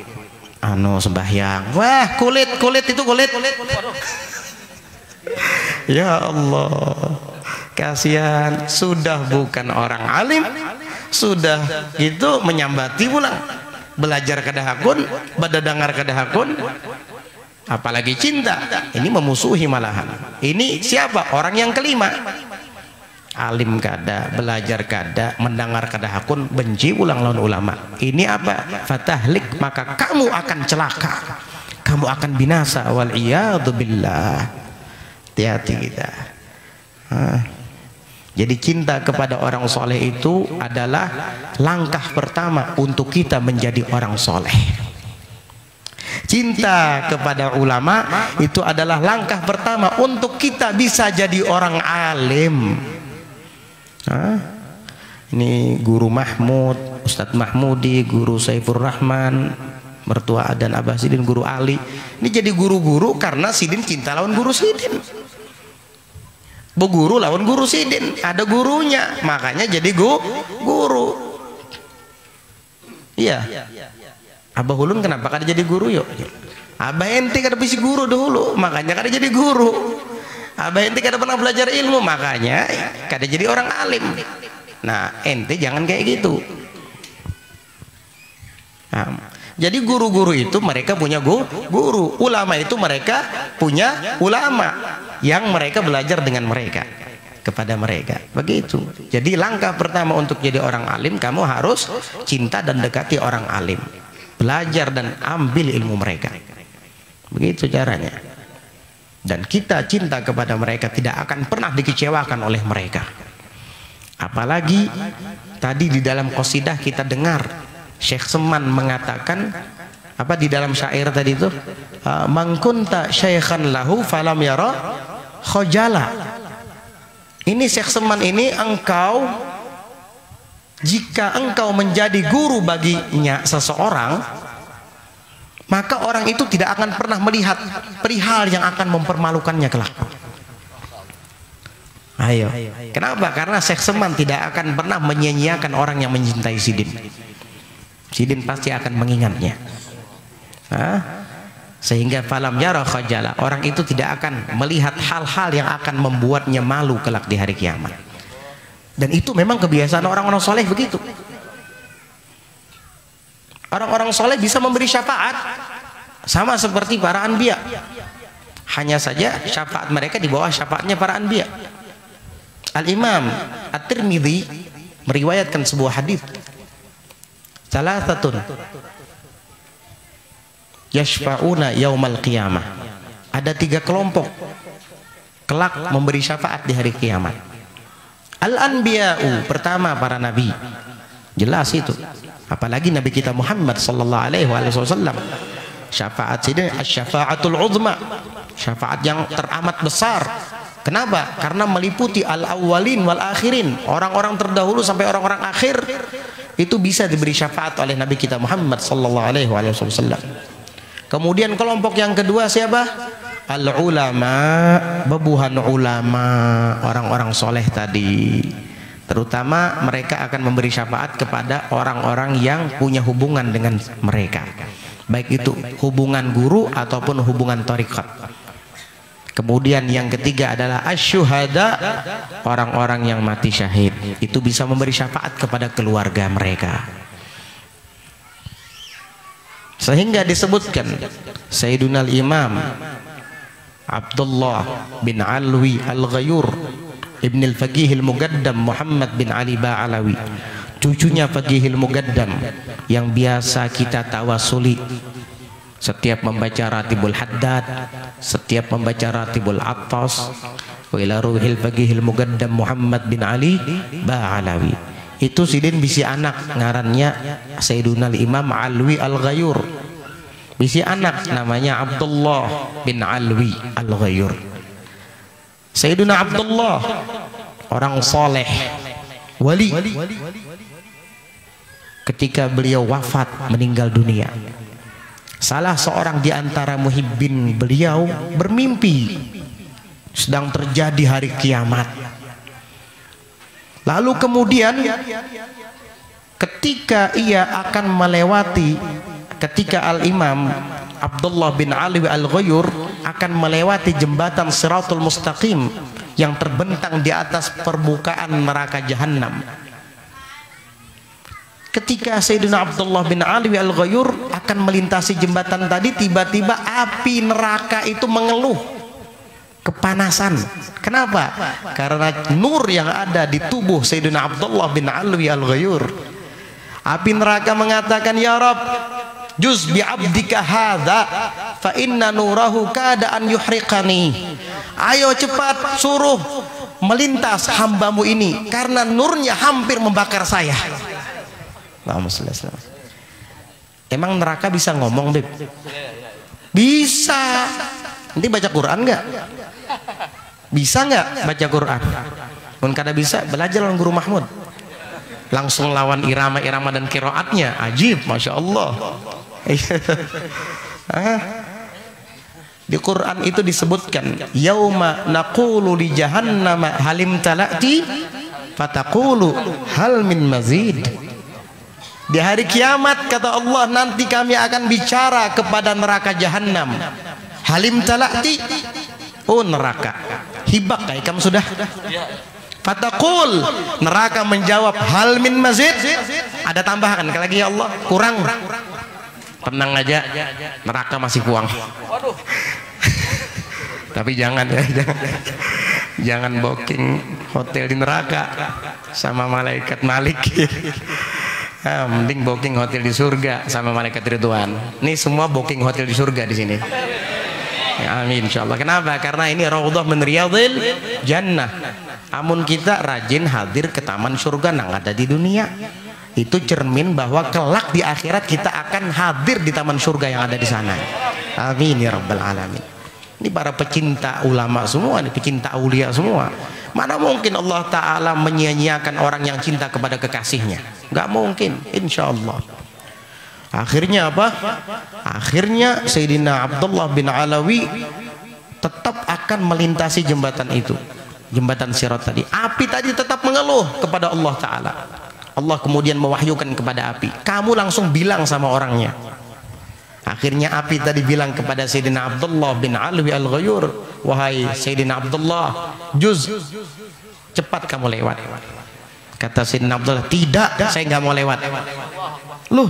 Sembahyang. Wah, kulit itu kulit. Ya Allah, kasihan, sudah bukan orang alim, sudah gitu menyambati pulang. Belajar kada hakun, badadangar kada hakun, apalagi cinta. Ini memusuhi malahan. Ini siapa? Orang yang kelima. Alim kada, belajar kada, mendengar kada hakun, benci ulang lawan ulama. Ini apa? Fatahlik, maka kamu akan celaka, kamu akan binasa. Wal iyadu billah. Hati-hati kita. Jadi cinta kepada orang soleh itu adalah langkah pertama untuk kita menjadi orang soleh. Cinta kepada ulama itu adalah langkah pertama untuk kita bisa jadi orang alim. Ini Guru Mahmud, Ustadz Mahmudi, Guru Saifur Rahman, mertua Adan Abah Sidin, Guru Ali. Ini jadi guru-guru karena Sidin cinta lawan Guru Sidin. Bu guru lawan Guru Sidin, ada gurunya, makanya jadi guru. Iya. Abah Ulun kenapa kada jadi guru yuk? Abah ente kada bisi guru dulu, makanya kada jadi guru. Abah ente kada pernah belajar ilmu, makanya kada jadi orang alim. Nah, ente jangan kayak gitu. Jadi guru-guru itu mereka punya guru, ulama itu mereka punya ulama yang mereka belajar dengan mereka, kepada mereka. Begitu. Jadi langkah pertama untuk jadi orang alim, kamu harus cinta dan dekati orang alim, belajar dan ambil ilmu mereka. Begitu caranya. Dan kita cinta kepada mereka, tidak akan pernah dikecewakan oleh mereka. Apalagi tadi di dalam qasidah kita dengar Syekh Seman mengatakan apa di dalam syair tadi itu, mangkunta syaikhan lahu falam yara khojala. Ini Syekh Seman ini, engkau jika engkau menjadi guru baginya seseorang, maka orang itu tidak akan pernah melihat perihal yang akan mempermalukannya kelak. Ayo. Kenapa? Karena Syekh Seman tidak akan pernah menyia-nyiakan orang yang mencintai Sidin. Sidin pasti akan mengingatnya. Sehingga falam yara khajala, orang itu tidak akan melihat hal-hal yang akan membuatnya malu kelak di hari kiamat. Dan itu memang kebiasaan orang-orang soleh begitu. Orang-orang soleh bisa memberi syafaat sama seperti para anbiya. Hanya saja syafaat mereka di bawah syafaatnya para anbiya. Al-Imam At-Tirmidzi meriwayatkan sebuah hadis. Salasatun yashfa'una yaumal qiyamah. Ada 3 kelompok kelak memberi syafaat di hari kiamat. Al-anbiya'u, pertama para nabi. Jelas itu. Apalagi Nabi kita Muhammad sallallahu alaihi wasallam. Syafaat ini asy-syafa'atul 'uzma. Syafaat yang teramat besar. Kenapa? Karena meliputi al-awwalin wal akhirin. Orang-orang terdahulu sampai orang-orang akhir itu bisa diberi syafaat oleh Nabi kita Muhammad sallallahu alaihi wasallam. Kemudian kelompok yang kedua siapa? Al-ulama, bebuhan ulama, orang-orang soleh tadi. Terutama mereka akan memberi syafaat kepada orang-orang yang punya hubungan dengan mereka, baik itu hubungan guru ataupun hubungan thariqat. Kemudian yang ketiga adalah asyuhada, orang-orang yang mati syahid. Itu bisa memberi syafaat kepada keluarga mereka. Sehingga disebutkan Sayyiduna al-Imam Abdullah bin Alwi al-Ghayur Ibn al-Faqih al-Mugaddam Muhammad bin Ali Ba'alawi, cucunya Faqih al-Mugaddam yang biasa kita tawasuli setiap membaca Ratibul Haddad, setiap membaca Ratibul Attas, wa ila ruhil Faqih al-Mugaddam Muhammad bin Ali Ba'alawi. Itu Sidin bisi anak ngarannya Sayyiduna al-Imam Alwi al-Ghayur, bisi anak namanya Abdullah bin Alwi al-Ghayur. Sayyiduna Abdullah orang soleh, wali, ketika beliau wafat meninggal dunia, salah seorang di antara muhibbin beliau bermimpi sedang terjadi hari kiamat. Lalu kemudian ketika ia akan melewati, ketika Al-Imam Abdullah bin Ali Al-Ghayur akan melewati jembatan Siratul Mustaqim yang terbentang di atas permukaan neraka Jahannam, ketika Sayyidina Abdullah bin Ali Al-Ghayur akan melintasi jembatan tadi, tiba-tiba api neraka itu mengeluh kepanasan. Kenapa? Karena nur yang ada di tubuh Sayyidina Abdullah bin Ali Al-Ghayur. Api neraka mengatakan, ya Rabb, juz bi abdika hadza fa inna nurahu kada an yuhriqani. Ayo cepat suruh melintas hambamu ini karena nurnya hampir membakar saya. Emang neraka bisa ngomong, Beb? Bisa. Nanti baca Quran nggak? Bisa nggak baca Quran? Pun kada bisa, belajar dengan Guru Mahmud. Langsung lawan irama-irama dan qiraatnya, ajib, masya Allah. Di Quran itu disebutkan, yauma naqulu li jahannama halim talati fataqulu hal min mazid. Di hari kiamat kata Allah, nanti kami akan bicara kepada neraka Jahannam, halim talati, oh neraka, hibak kayak kamu sudah. Fataqul, neraka menjawab, hal min mazid, ada tambahan kan lagi ya Allah, kurang. Tenang aja, neraka masih puang. Tapi jangan ya, jangan booking hotel di neraka sama malaikat Malik. Mending booking hotel di surga sama malaikat Ridwan. Ini semua booking hotel di surga di sini. Ya, amin insyaallah. Kenapa? Karena ini raudhah min riyadhil jannah. Amun kita rajin hadir ke taman surga yang ada di dunia, itu cermin bahwa kelak di akhirat kita akan hadir di taman surga yang ada di sana. Amin ya rabbal alamin. Ini para pecinta ulama semua, ini pecinta aulia semua. Mana mungkin Allah Ta'ala menyia-nyiakan orang yang cinta kepada kekasihnya? Gak mungkin, insya Allah. Akhirnya apa? Akhirnya Sayyidina Abdullah bin Alawi tetap akan melintasi jembatan itu, jembatan Sirat tadi. Api tadi tetap mengeluh kepada Allah Ta'ala. Allah kemudian mewahyukan kepada api, kamu langsung bilang sama orangnya. Akhirnya api tadi bilang kepada Sayyidina Abdullah bin Alwi Al-Ghayur, wahai Sayyidina Abdullah, juz, cepat kamu lewat. Kata Sayyidina Abdullah, tidak, saya nggak mau lewat. Loh,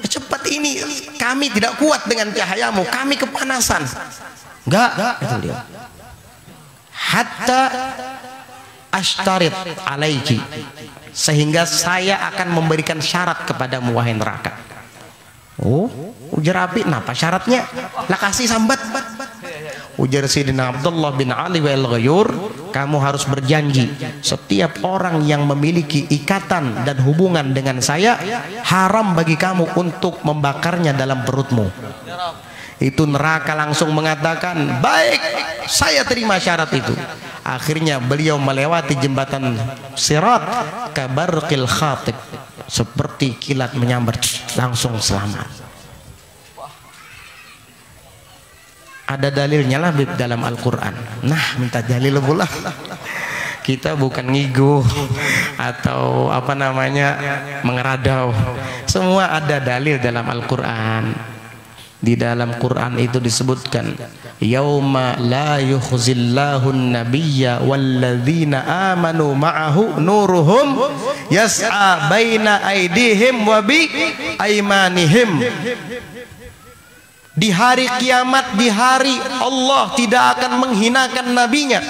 cepat ini, kami tidak kuat dengan cahayamu, kami kepanasan. Enggak, kata dia. Hatta ashtarit alaiki, sehingga saya akan memberikan syarat kepadamu wahai neraka. Oh, ujar api, napa syaratnya? Lah kasih sambat. Ujar Sayyidina Abdullah bin Ali Al-Ghayur, kamu harus berjanji setiap orang yang memiliki ikatan dan hubungan dengan saya, haram bagi kamu untuk membakarnya dalam perutmu. Itu neraka langsung mengatakan, baik, saya terima syarat itu. Akhirnya beliau melewati jembatan Sirat kabarqil khatib, seperti kilat menyambar, langsung selamat. Ada dalilnya lah dalam Al-Quran. Nah, minta dalil pula. Kita bukan ngigo atau apa namanya mengeradau. Semua ada dalil dalam Al-Quran. Di dalam Quran itu disebutkan, yauma la yukhzillahu an-nabiyya walladzina amanu ma'ahu nuruhum yas'a baina aydihim wa bi aymanihim. Di hari kiamat, di hari Allah tidak akan menghinakan nabinya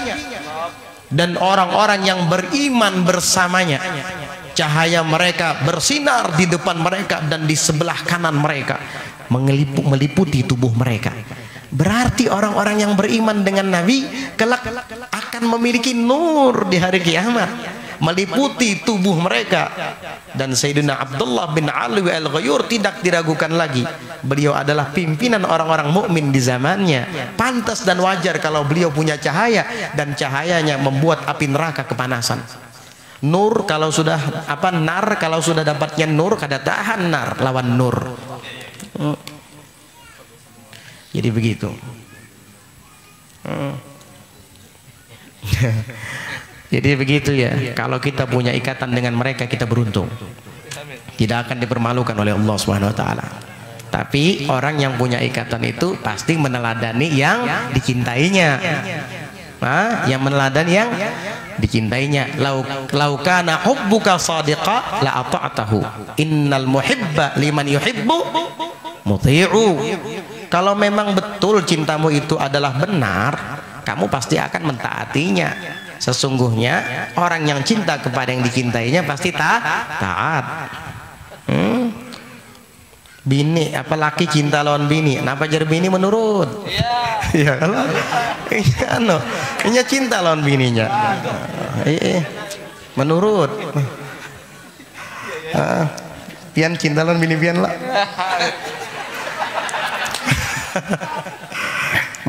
dan orang-orang yang beriman bersamanya. Cahaya mereka bersinar di depan mereka dan di sebelah kanan mereka, meliputi tubuh mereka. Berarti orang-orang yang beriman dengan Nabi kelak akan memiliki nur di hari kiamat, meliputi tubuh mereka. Dan Sayyidina Abdullah bin Alwi Al-Ghayur tidak diragukan lagi, beliau adalah pimpinan orang-orang mukmin di zamannya. Pantas dan wajar kalau beliau punya cahaya, dan cahayanya membuat api neraka kepanasan. Nur kalau sudah nar kalau sudah dapatnya nur kada tahan nar lawan nur. Jadi begitu. Jadi begitu ya. Kalau kita punya ikatan dengan mereka kita beruntung. Tidak akan dipermalukan oleh Allah Subhanahu wa taala. Tapi orang yang punya ikatan itu pasti meneladani yang dicintainya. Yang meneladani yang dicintainya. Lau kana hubbuka shadiqa la ata'tahu. Innal muhibba liman yuhibbu muti'u. Kalau memang betul cintamu itu adalah benar, kamu pasti akan mentaatinya. Sesungguhnya orang yang cinta kepada yang dicintainya pasti taat. Bini apalagi cinta lawan bini, kenapa jar bini menurut? Ya kalau ini cinta lawan bininya, menurut. Pian cinta lawan bini pian lah.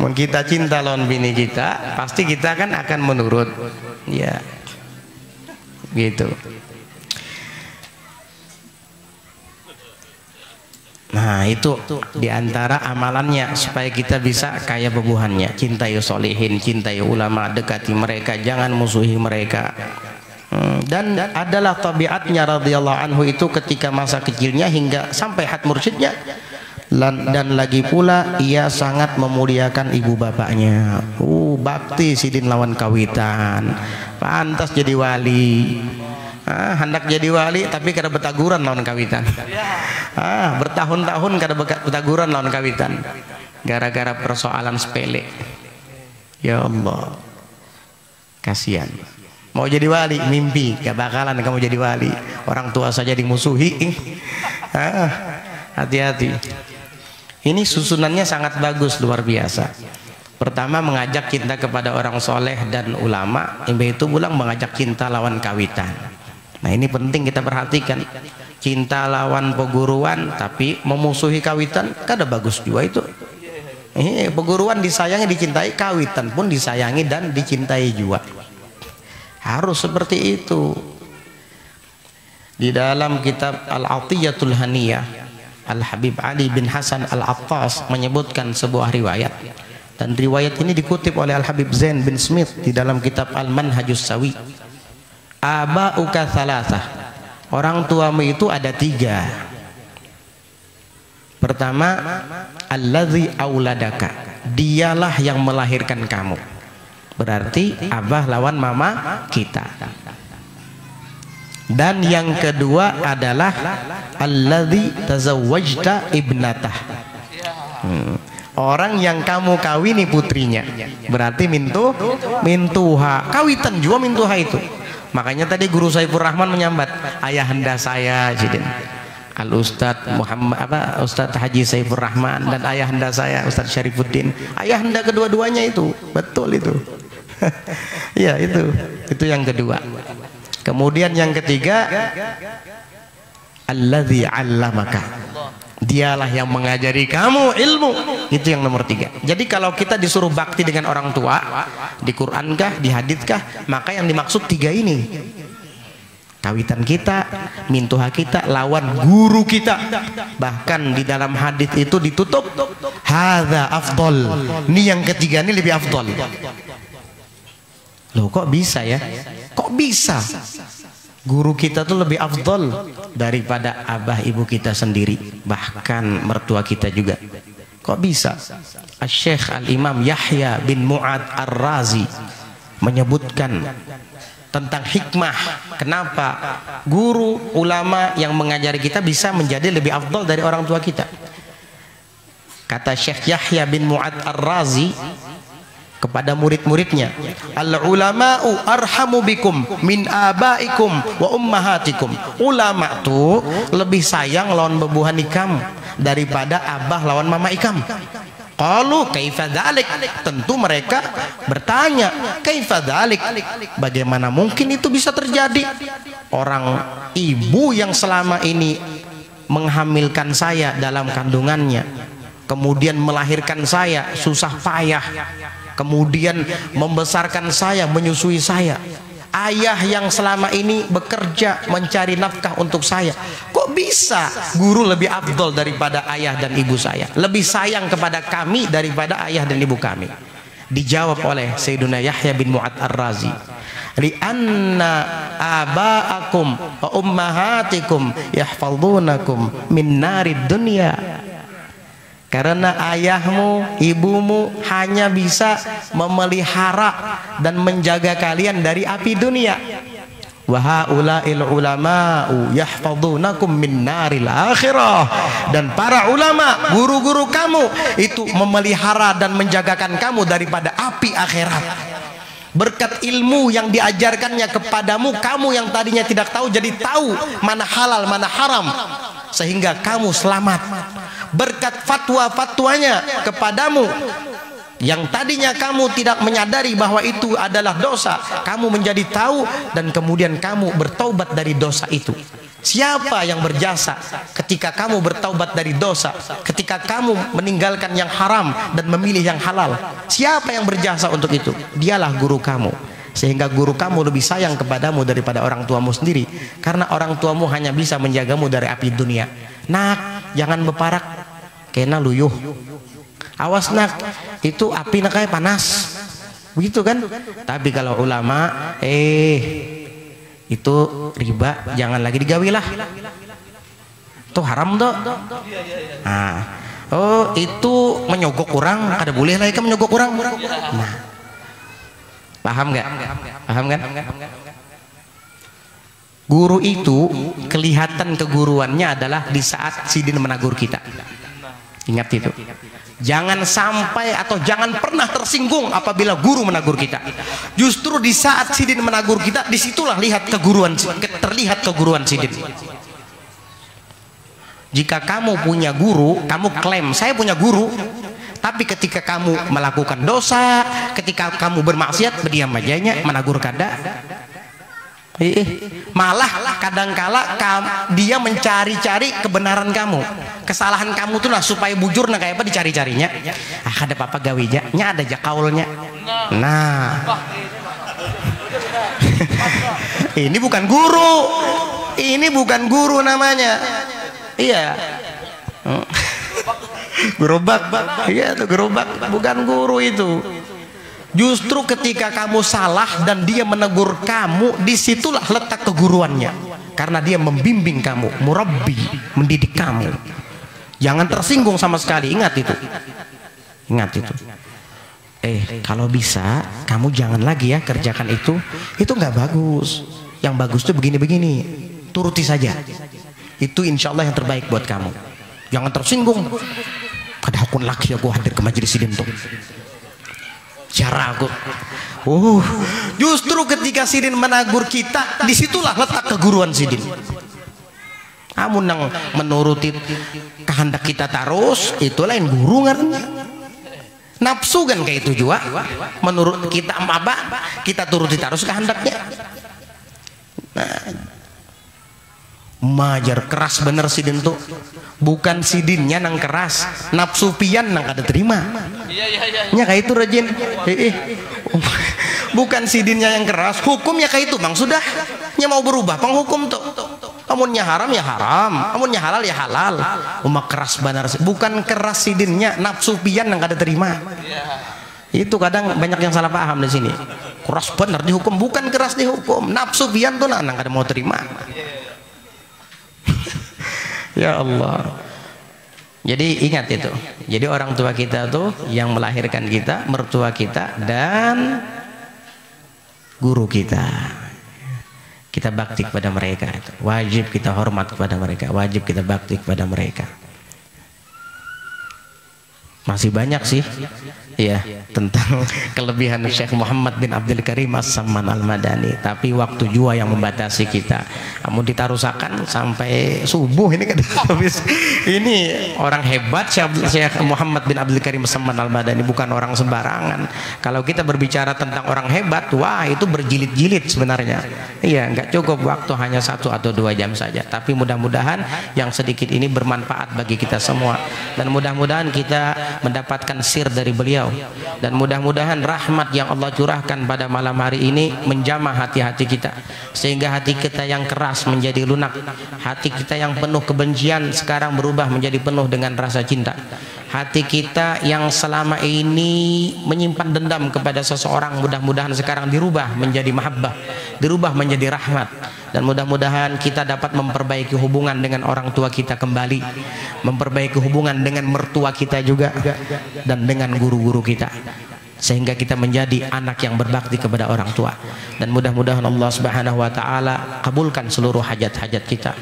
Mau kita cinta lawan bini kita, pasti kita kan akan menurut, ya, gitu. Nah itu diantara amalannya supaya kita bisa kaya bebuhannya. Cintai solihin, cintai ulama, dekati mereka, jangan musuhi mereka. Dan adalah tabiatnya radhiyallahu anhu itu ketika masa kecilnya hingga sampai had mursyidnya. Dan lagi pula ia sangat memuliakan ibu bapaknya. Bakti sidin lawan kawitan, pantas jadi wali. Hendak jadi wali tapi kada betaguran lawan kawitan. Bertahun-tahun kada betaguran lawan kawitan gara-gara persoalan sepele. Ya Allah, kasihan. Mau jadi wali mimpi, gak bakalan kamu jadi wali. Orang tua saja dimusuhi. Hati-hati. Ini susunannya sangat bagus, luar biasa. Pertama mengajak cinta kepada orang soleh dan ulama, itu pulang mengajak cinta lawan kawitan. Nah ini penting kita perhatikan. Cinta lawan peguruan tapi memusuhi kawitan kada bagus juga itu. Peguruan disayangi dicintai, kawitan pun disayangi dan dicintai juga. Harus seperti itu. Di dalam kitab Al-Atiyatul Haniyah, Al-Habib Ali bin Hasan Al-Attas menyebutkan sebuah riwayat, dan riwayat ini dikutip oleh Al-Habib Zain bin Smith di dalam kitab Al-Manhajus Sawi. Aba'uka thalathah, orang tuamu itu ada 3. Pertama, allazi auladaka, dialah yang melahirkan kamu. Berarti abah lawan mama kita. Dan yang kedua adalah allazi tazawwajta ibnatah, orang yang kamu kawini putrinya. Berarti mintuha, kawitan juga mintuha itu. Makanya tadi guru Saifur Rahman menyambat ayahanda saya Jidin Al Ustadz Muhammad Ustadz Haji Saifur Rahman dan ayahanda saya Ustadz Syarifuddin. Ayahanda kedua-duanya itu betul itu. Ya itu yang kedua. Kemudian yang ketiga, allazi 'allamaka, dialah yang mengajari kamu ilmu. Itu yang nomor 3. Jadi kalau kita disuruh bakti dengan orang tua, di Quran kah, di hadits kah, maka yang dimaksud 3 ini. Kawitan kita, mintuha kita lawan guru kita. Bahkan di dalam hadits itu ditutup hadza afdal. Ini yang ketiga ini lebih afdal. Loh kok bisa ya? Kok bisa? Guru kita tuh lebih afdal daripada abah ibu kita sendiri, bahkan mertua kita juga. Kok bisa? Syekh Al-Imam Yahya bin Mu'ad Ar-Razi menyebutkan tentang hikmah kenapa guru ulama yang mengajari kita bisa menjadi lebih afdal dari orang tua kita. Kata Syekh Yahya bin Mu'ad Ar-Razi kepada murid-muridnya, al-ulama'u arhamu bikum min abaikum wa ummahatikum. Ulama tuh lebih sayang lawan bebuhan ikam daripada abah lawan mama ikam. Qalu kaifa dzalik? Tentu mereka bertanya, kaifa dzalik? Bagaimana mungkin itu bisa terjadi? Orang ibu yang selama ini menghamilkan saya dalam kandungannya, kemudian melahirkan saya susah payah, kemudian membesarkan saya, menyusui saya, ayah yang selama ini bekerja mencari nafkah untuk saya, kok bisa guru lebih afdol daripada ayah dan ibu saya, lebih sayang kepada kami daripada ayah dan ibu kami? Dijawab oleh Sayyiduna Yahya bin Mu'ad Ar-Razi, li'anna aba'akum wa ummahatikum yahfazunakum min narid dunya. Karena ayahmu, ibumu hanya bisa memelihara dan menjaga kalian dari api dunia. Wa haula'il ulama'u yahfazunakum min naril akhirah. Dan para ulama, guru-guru kamu itu memelihara dan menjagakan kamu daripada api akhirat. Berkat ilmu yang diajarkannya kepadamu, kamu yang tadinya tidak tahu jadi tahu mana halal mana haram, sehingga kamu selamat. Berkat fatwa-fatwanya kepadamu, yang tadinya kamu tidak menyadari bahwa itu adalah dosa, kamu menjadi tahu dan kemudian kamu bertaubat dari dosa itu. Siapa yang berjasa ketika kamu bertaubat dari dosa, ketika kamu meninggalkan yang haram dan memilih yang halal? Siapa yang berjasa untuk itu? Dialah guru kamu. Sehingga guru kamu lebih sayang kepadamu daripada orang tuamu sendiri, karena orang tuamu hanya bisa menjagamu dari api dunia. Nak, jangan beparak kena luyuh. Awas nak, itu api nak kayak panas. Begitu kan? Tapi kalau ulama, itu riba, jangan lagi digawilah. Itu haram tuh. Nah, oh itu menyogok orang, ada boleh lah ikan menyogok orang. Nah, paham nggak? Paham kan? Guru itu kelihatan keguruannya adalah di saat sidin menegur kita. Ingat itu. Jangan sampai atau jangan pernah tersinggung apabila guru menegur kita. Justru di saat sidin menegur kita, disitulah terlihat keguruan sidin. Jika kamu punya guru, kamu klaim saya punya guru, tapi ketika kamu melakukan dosa, ketika kamu bermaksiat, berdiam ajanya, menegur kada. Malah kadangkala dia mencari-cari kebenaran kamu, kesalahan kamu tuh lah supaya bujur nah kayak apa dicari-carinya. Ada apa gawinya, ada jakaulnya. Nah, ini bukan guru, ini bukan guru namanya. Iya, gerobak, iya tuh gerobak, bukan guru itu. Justru ketika kamu salah dan dia menegur kamu, disitulah letak keguruannya, karena dia membimbing kamu, murabbi, mendidik kamu. Jangan tersinggung sama sekali, ingat itu, ingat itu. Kalau bisa kamu jangan lagi ya kerjakan itu nggak bagus. Yang bagus tuh begini-begini, turuti saja. Itu insya Allah yang terbaik buat kamu. Jangan tersinggung. Kada hakun lagi aku hadir ke majelis sidin tuh. Cara aku, justru ketika sidin menegur kita, disitulah letak keguruan sidin. Kamu nang menuruti kehendak kita terus, itu lain guru ngarnya. Nafsu kan kayak itu juga. Menurut kita apa? Kita turuti terus kehendaknya. Nah, majar keras bener sidin tuh. Bukan sidinnya nang keras, nafsu pian nang kada terima. Nya kayak itu rajin. Bukan sidinnya yang keras, hukumnya kayak itu bang, sudah. Nya mau berubah penghukum tuh. Amunnya haram ya haram, amunnya halal ya halal. Umak keras benar, bukan keras sidinnya, nafsu pian nang kada terima. Itu kadang banyak yang salah paham di sini. Keras benar dihukum, bukan keras dihukum, nafsu pian tuh nang kada mau terima. Ya Allah. Jadi ingat itu. Jadi orang tua kita tuh yang melahirkan kita, mertua kita dan guru kita. Kita bakti kepada mereka. Wajib kita hormat kepada mereka. Wajib kita bakti kepada mereka. Masih banyak sih ya tentang kelebihan Syekh Muhammad bin Abdul Karim As-Samman Al-Madani, tapi waktu jua yang membatasi kita. Kamu ditarusakan sampai subuh ini kan habis. Ini orang hebat Syekh Muhammad bin Abdul Karim As-Samman Al-Madani, bukan orang sembarangan. Kalau kita berbicara tentang orang hebat, wah itu berjilid-jilid sebenarnya. Iya, nggak cukup waktu hanya 1 atau 2 jam saja, tapi mudah-mudahan yang sedikit ini bermanfaat bagi kita semua, dan mudah-mudahan kita mendapatkan sir dari beliau, dan mudah-mudahan rahmat yang Allah curahkan pada malam hari ini menjamah hati-hati kita, sehingga hati kita yang keras menjadi lunak, hati kita yang penuh kebencian sekarang berubah menjadi penuh dengan rasa cinta, hati kita yang selama ini menyimpan dendam kepada seseorang mudah-mudahan sekarang dirubah menjadi mahabbah, dirubah menjadi rahmat, dan mudah-mudahan kita dapat memperbaiki hubungan dengan orang tua kita kembali, memperbaiki hubungan dengan mertua kita juga, dan dengan guru-guru kita, sehingga kita menjadi anak yang berbakti kepada orang tua. Dan mudah-mudahan Allah Subhanahu wa taala kabulkan seluruh hajat-hajat kita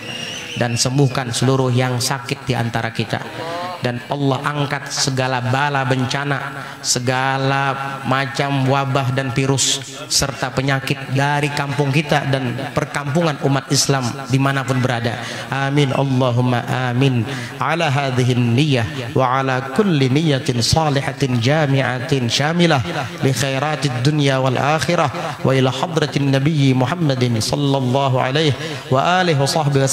dan sembuhkan seluruh yang sakit di antara kita, dan Allah angkat segala bala bencana, segala macam wabah dan virus serta penyakit dari kampung kita dan perkampungan umat Islam dimanapun berada. Amin Allahumma amin. Ala hadhihi niyyah wa ala kulli niyyatin salihatin jami'atin syamilah li khairatid dunya wal akhirah wa ila hadratin nabiyyi Muhammadin sallallahu alaihi wa alihi wa sahbihi